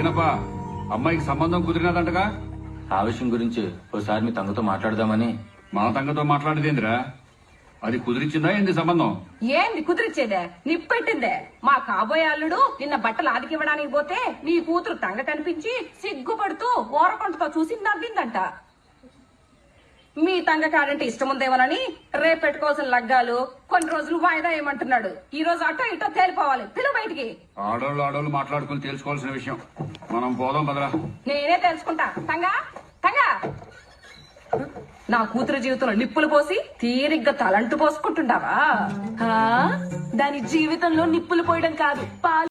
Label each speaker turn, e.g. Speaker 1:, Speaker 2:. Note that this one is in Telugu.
Speaker 1: చిన్నప్ప అమ్మాయికి సంబంధం కుదిరినదంటగా.
Speaker 2: ఆ విషయం గురించి ఓసారి మీ తంగతో మాట్లాడదామని.
Speaker 1: మా తంగతో మాట్లాడేదేందిరా? అది కుదిరిచ్చిందా ఏంది సంబంధం?
Speaker 3: ఏంది కుదిరిచ్చేదే? నిప్పెట్టిందే. మా కాబోయే అల్లుడు నిన్న బట్టలు ఆదికివ్వడానికి పోతే నీ కూతురు తంగ కనిపించి సిగ్గుపడుతూ ఓరకొంటతో చూసి నవ్విందంట. మీ తంగ కాడంటే ఇష్టం ఉందేమోనని రేపు పెట్టుకోవాల్సిన లగ్గాలు కొన్ని రోజులు వాయిదా ఏమంటున్నాడు. ఈ రోజు అటో ఇటో తేలిపోవాలి. పిలువ బయటికి.
Speaker 1: ఆడోళ్ళు మాట్లాడుకుని తెలుసుకోవాల్సిన విషయం. మనం పోదాం బదరా.
Speaker 3: నేనే తెలుసుకుంటా. తంగా తంగా నా కూతురు జీవితంలో నిప్పులు పోసి తీరిగ్గా తలంటు పోసుకుంటుండావా?
Speaker 4: దాని జీవితంలో నిప్పులు పోయడం కాదు, పాలు